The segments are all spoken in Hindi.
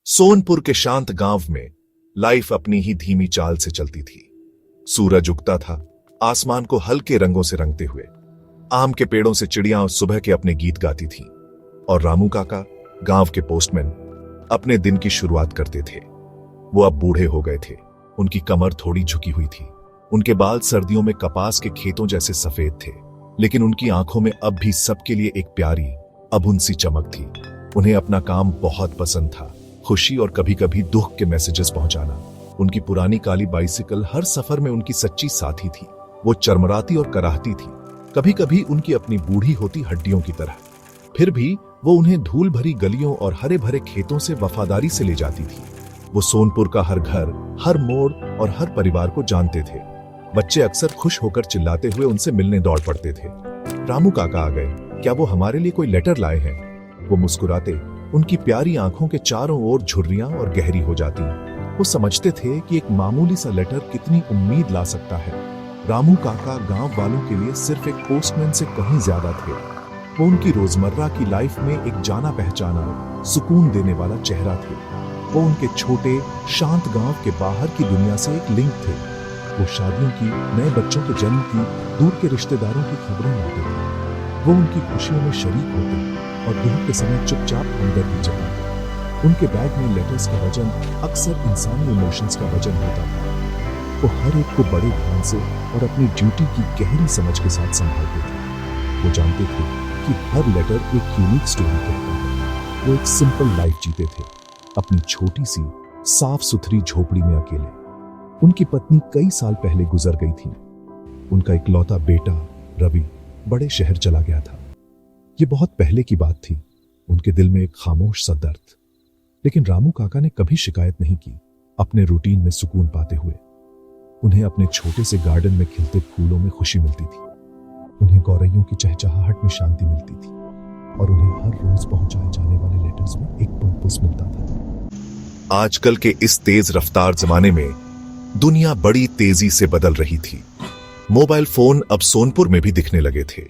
सोनपुर के शांत गांव में लाइफ अपनी ही धीमी चाल से चलती थी। सूरज उगता था, आसमान को हल्के रंगों से रंगते हुए। आम के पेड़ों से चिड़ियां सुबह के अपने गीत गाती थीं और रामू काका, गांव के पोस्टमैन, अपने दिन की शुरुआत करते थे। वो अब बूढ़े हो गए थे, उनकी कमर थोड़ी झुकी हुई थी, उनके बाल सर्दियों में कपास के खेतों जैसे सफेद थे, लेकिन उनकी आंखों में अब भी सबके लिए एक प्यारी अभुन सी चमक थी। उन्हें अपना काम बहुत पसंद था, खुशी और कभी कभी दुख के मैसेजेस पहुंचाना। उनकी पुरानी काली बाइसिकल हर सफर में उनकी सच्ची साथी थी। वो चरमराती और कराहती थी, कभी कभी उनकी अपनी बूढ़ी होती हड्डियों की तरह। फिर भी वो उन्हें धूल भरी गलियों और हरे भरे खेतों से वफादारी से ले जाती थी। वो सोनपुर का हर घर, हर मोड़ और हर परिवार को जानते थे। बच्चे अक्सर खुश होकर चिल्लाते हुए उनसे मिलने दौड़ पड़ते थे। रामू काका आ गए, क्या वो हमारे लिए कोई लेटर लाए हैं? वो मुस्कुराते, उनकी प्यारी आंखों के चारों ओर झुर्रियां और गहरी हो जाती। वो समझते थे कि एक मामूली सा लेटर कितनी उम्मीद ला सकता है। रामू काका गांव वालों के लिए सिर्फ एक पोस्टमैन से कहीं ज्यादा थे। वो उनकी रोजमर्रा की लाइफ में एक जाना पहचाना, सुकून देने वाला चेहरा थे। वो उनके छोटे शांत गांव के बाहर की दुनिया से एक लिंक थे। वो शादियों की, नए बच्चों के जन्म की, दूर के रिश्तेदारों की खबरें लाते थे। वो उनकी खुशियों में शरीक होते और दुख के समय चुपचाप अंदर ही जगाते। उनके बैग में लेटर्स का वजन अक्सर इंसानी इमोशंस का वजन होता था। वो हर एक को बड़े ध्यान से और अपनी ड्यूटी की गहरी समझ के साथ संभालते थे। वो जानते थे कि हर लेटर एक यूनिक स्टोरी कहता है। वो एक सिंपल लाइफ जीते थे, अपनी छोटी सी साफ सुथरी झोपड़ी में अकेले। उनकी पत्नी कई साल पहले गुजर गई थी। उनका इकलौता बेटा रवि बड़े शहर चला गया था। ये बहुत पहले की बात थी। उनके दिल में एक खामोश सा दर्द। लेकिन रामू काका ने कभी शिकायत नहीं की, अपने रूटीन में सुकून पाते हुए। उन्हें अपने छोटे से गार्डन में खिलते फूलों में खुशी मिलती थी। उन्हें गौरैयों की चहचहाहट में शांति मिलती थी और उन्हें हर रोज पहुंचाए जाने वाले लेटर्स में एक पर्पस मिलता था। आजकल के इस तेज रफ्तार जमाने में दुनिया बड़ी तेजी से बदल रही थी। मोबाइल फोन अब सोनपुर में भी दिखने लगे थे।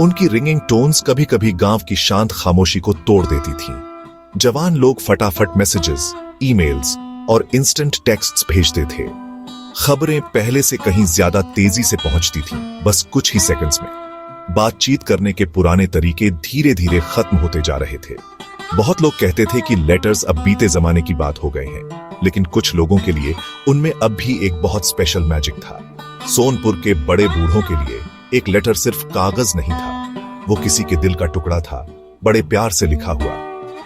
उनकी रिंगिंग टोन्स कभी कभी गांव की शांत खामोशी को तोड़ देती थीं। जवान लोग फटाफट मैसेजेस, ईमेल्स और इंस्टेंट टेक्स्ट्स भेजते थे। खबरें पहले से कहीं ज्यादा तेजी से पहुंचती थीं, बस कुछ ही सेकंड्स में। बातचीत करने के पुराने तरीके धीरे धीरे खत्म होते जा रहे थे। बहुत लोग कहते थे कि लेटर्स अब बीते जमाने की बात हो गए हैं, लेकिन कुछ लोगों के लिए उनमें अब भी एक बहुत स्पेशल मैजिक था। सोनपुर के बड़े बूढ़ों के लिए एक लेटर सिर्फ कागज नहीं था, वो किसी के दिल का टुकड़ा था, बड़े प्यार से लिखा हुआ।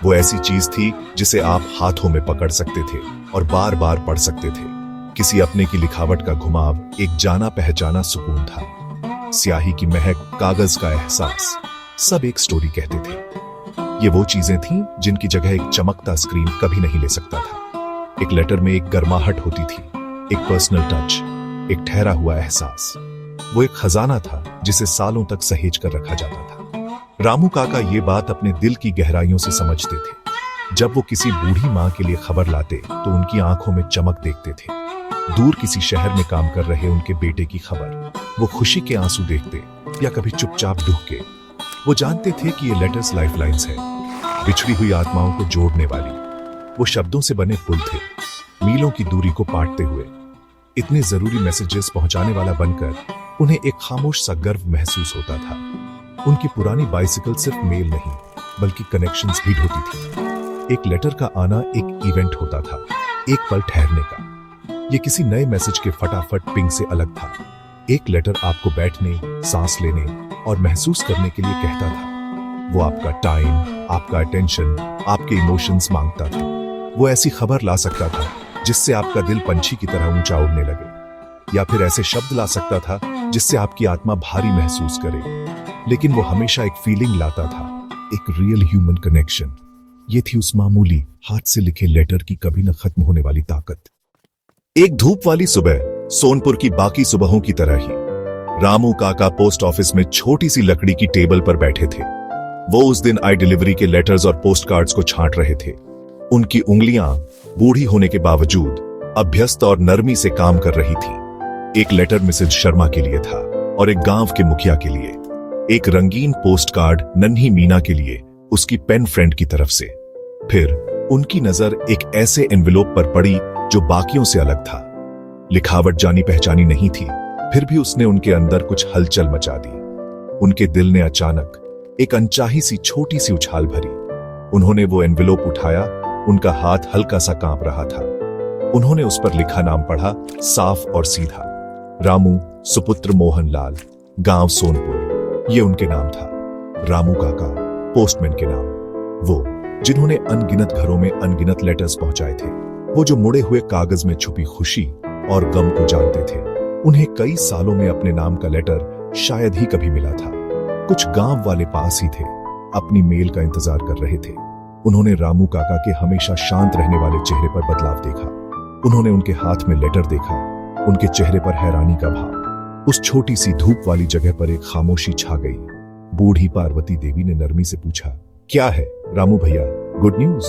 वो ऐसी चीज थी जिसे आप हाथों में पकड़ सकते थे और बार बार पढ़ सकते थे। किसी अपने की लिखावट का घुमाव एक जाना पहचाना सुकून था। स्याही की महक, कागज का एहसास, सब एक स्टोरी कहते थे। ये वो चीजें थीं जिनकी जगह एक चमकता स्क्रीन कभी नहीं ले सकता था। एक लेटर में एक गर्माहट होती थी, एक पर्सनल टच, एक ठहरा हुआ एहसास। वो एक खजाना था जिसे सालों तक सहेज कर रखा जाता था। रामू काका ये बात अपने दिल की गहराइयों से समझते थे। जब वो किसी बूढ़ी माँ के लिए खबर लाते तो उनकी आंखों में चमक देखते थे। दूर किसी शहर में काम कर रहे उनके बेटे की खबर, वो खुशी के आंसू देखते या कभी चुपचाप दुख के। वो जानते थे कि ये लेटर्स लाइफलाइंस है, बिछड़ी हुई आत्माओं को जोड़ने वाली। वो शब्दों से बने पुल थे, मीलों की दूरी को पाटते हुए। इतने जरूरी मैसेजेस पहुंचाने वाला बनकर उन्हें एक खामोश सा गर्व महसूस होता था। उनकी पुरानी बाइसिकल सिर्फ मेल नहीं, बल्कि कनेक्शंस भी ढोती थी। एक लेटर का आना एक इवेंट होता था, एक पल ठहरने का। ये किसी नए मैसेज के फटाफट पिंग से अलग था। एक लेटर आपको बैठने, सांस लेने और महसूस करने के लिए कहता था। वो आपका टाइम, आपका अटेंशन, आपके इमोशंस मांगता था। वो ऐसी खबर ला सकता था जिससे आपका दिल पंछी की तरह ऊंचा उड़ने लगे, या फिर ऐसे शब्द ला सकता था जिससे आपकी आत्मा भारी महसूस करे। लेकिन वो हमेशा एक फीलिंग लाता था, एक रियल ह्यूमन कनेक्शन। ये थी उस मामूली हाथ से लिखे लेटर की कभी न खत्म होने वाली ताकत। एक धूप वाली सुबह, सोनपुर की बाकी सुबहों की तरह ही, रामू काका पोस्ट ऑफिस में छोटी सी लकड़ी की टेबल पर बैठे थे। वो उस दिन आई डिलीवरी के लेटर्स और पोस्ट कार्ड्स को छांट रहे थे। उनकी उंगलियां बूढ़ी होने के बावजूद अभ्यस्त और नरमी से काम कर रही थी। एक लेटर मिसेज शर्मा के लिए था और एक गांव के मुखिया के लिए। एक रंगीन पोस्ट कार्ड नन्ही मीना के लिए, उसकी पेन फ्रेंड की तरफ से। फिर उनकी नजर एक ऐसे एनवेलोप पर पड़ी जो बाकियों से अलग था। लिखावट जानी पहचानी नहीं थी, फिर भी उसने उनके अंदर कुछ हलचल मचा दी। उनके दिल ने अचानक एक अनचाही सी छोटी सी उछाल भरी। उन्होंने वो एनवेलोप उठाया, उनका हाथ हल्का सा कांप रहा था। उन्होंने उस पर लिखा नाम पढ़ा, साफ और सीधा, रामू सुपुत्र मोहन लाल, गांव सोनपुर। ये उनके नाम था, रामू काका, पोस्टमैन के नाम। वो जिन्होंने अनगिनत घरों में अनगिनत लेटर्स पहुंचाए थे, वो जो मुड़े हुए कागज में छुपी खुशी और गम को जानते थे। उन्हें कई सालों में अपने नाम का लेटर शायद ही कभी मिला था। कुछ गांव वाले पास ही थे, अपनी मेल का इंतजार कर रहे थे। उन्होंने रामू काका के हमेशा शांत रहने वाले चेहरे पर बदलाव देखा। उन्होंने उनके हाथ में लेटर देखा, उनके चेहरे पर हैरानी का भाव। उस छोटी सी धूप वाली जगह पर एक खामोशी छा गई। बूढ़ी पार्वती देवी ने नरमी से पूछा, क्या है रामू भैया, गुड न्यूज?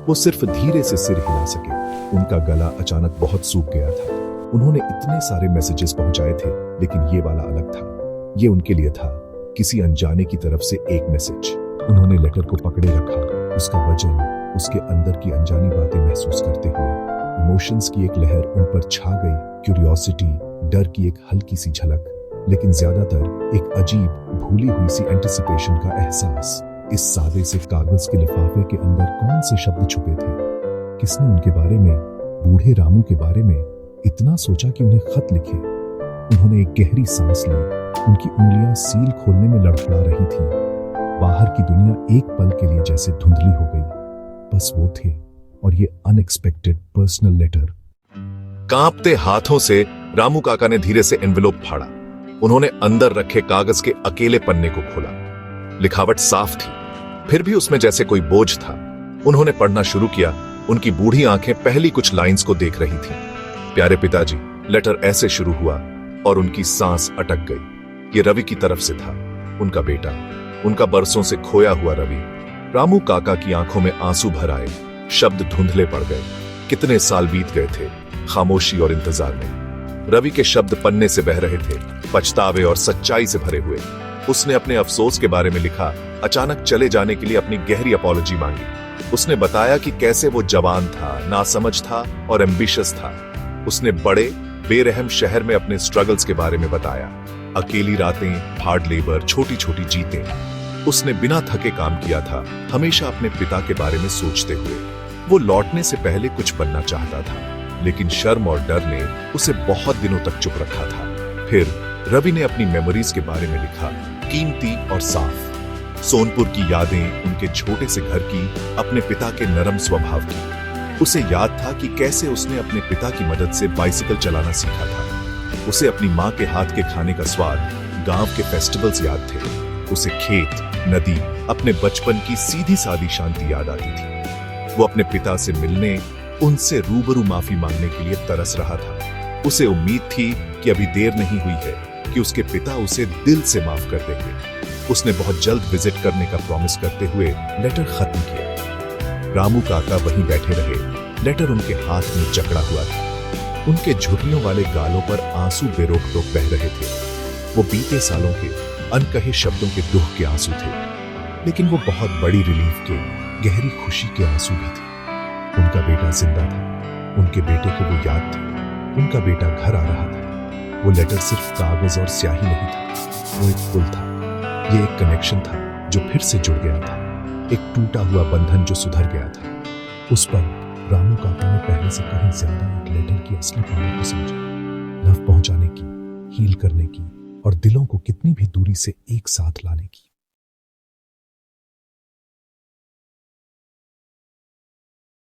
वो सिर्फ धीरे से सिर हिला सके। उनका गला अचानक बहुत सूख गया था। उन्होंने इतने सारे मैसेजेस पहुंचाए थे, लेकिन ये वाला अलग था। ये उनके लिए था, किसी अनजाने की तरफ से एक मैसेज। उन्होंने लेटर को पकड़े रखा, उसका वजन, उसके अंदर की अनजानी बातें महसूस करते हुए। इमोशंस की एक लहर उन पर छा गई, क्यूरियोसिटी, डर की एक हल्की सी झलक, लेकिन ज्यादातर एक अजीब भूली हुई सी एंटिसिपेशन का एहसास। इस सादे से कागज के लिफाफे के अंदर कौन से शब्द छुपे थे? किसने उनके बारे में, बूढ़े रामू के बारे में इतना सोचा कि उन्हें खत लिखे? उन्होंने एक गहरी सांस ली। उनकी उंगलियां सील खोलने में लड़खड़ा रही थीं। बाहर की दुनिया एक पल के लिए जैसे धुंधली हो गई। बस वो थे और ये अनएक्सपेक्टेड पर्सनल लेटर। कांपते हाथों से रामू काका ने धीरे से एनवेलोप फाड़ा। उन्होंने अंदर रखे कागज के अकेले पन्ने को खोला। लिखावट साफ थी, फिर भी उसमें जैसे कोई बोझ था। उन्होंने पढ़ना शुरू किया। उनकी बूढ़ी आंखें पहली कुछ लाइंस को देख रही थीं। प्यारे पिताजी, लेटर ऐसे शुरू हुआ और उनकी सांस अटक गई। ये रवि की तरफ से था, उनका बेटा, उनका बरसों से खोया हुआ रवि। रामू काका की आंखों में आंसू भर आए, शब्द धुंधले पड़ गए। कितने साल बीत गए थे खामोशी और इंतजार में। रवि के शब्द पन्ने से बह रहे थे, पछतावे और सच्चाई से भरे हुए। उसने अपने अफसोस के बारे में लिखा, अचानक चले जाने के लिए अपनी गहरी अपॉलॉजी मांगी। उसने बताया कि कैसे वो जवान था, नासमझ था और एम्बिशियस था। उसने बड़े बेरहम शहर में अपने स्ट्रगल्स के बारे में बताया, अकेली रातें, हार्ड लेबर, छोटी छोटी जीतें। उसने बिना थके काम किया था, हमेशा अपने पिता के बारे में सोचते हुए। वो लौटने से पहले कुछ बनना चाहता था, लेकिन शर्म और डर ने उसे बहुत दिनों तक चुप रखा था। फिर रवि ने अपनी मेमोरीज के बारे में लिखा, कीमती और साफ। सोनपुर की यादें, उनके छोटे से घर की, अपने पिता के नरम स्वभाव की। उसे याद था कि कैसे उसने अपने पिता की मदद से बाइसिकल चलाना सीखा था। उसे अपनी माँ के हाथ के खाने का स्वाद, गांव के फेस्टिवल्स याद थे। उसे खेत, नदी, अपने बचपन की सीधी सादी शांति याद आती थी। वो अपने पिता से मिलने, उनसे रूबरू माफी मांगने के लिए तरस रहा था। उसे उम्मीद थी कि अभी देर नहीं हुई है कि उसके पिता उसे दिल से माफ कर देंगे। उसने बहुत जल्द विजिट करने का प्रॉमिस करते हुए लेटर खत्म किया। रामू काका वहीं बैठे रहे। लेटर उनके हाथ में जकड़ा हुआ था। उनके झुर्रियों वाले गालों पर आंसू बेरोक टोक बह रहे थे। वो बीते सालों के अनकहे शब्दों के दुख के आंसू थे, लेकिन वो बहुत बड़ी रिलीफ के, गहरी खुशी के आंसू भी थे। उनका बेटा जिंदा था। उनके बेटे को वो याद थी। उनका बेटा घर आ रहा था। वो लेटर सिर्फ कागज और स्याही नहीं था, वो एक पुल था। ये एक कनेक्शन था जो फिर से जुड़ गया था, एक टूटा हुआ बंधन जो सुधर गया था। उस पर रामू काका ने पहले से कहीं ज्यादा एक लेटर की असली पावर को समझा, लव पहुंचाने की, हील करने की और दिलों को कितनी भी दूरी से एक साथ लाने की।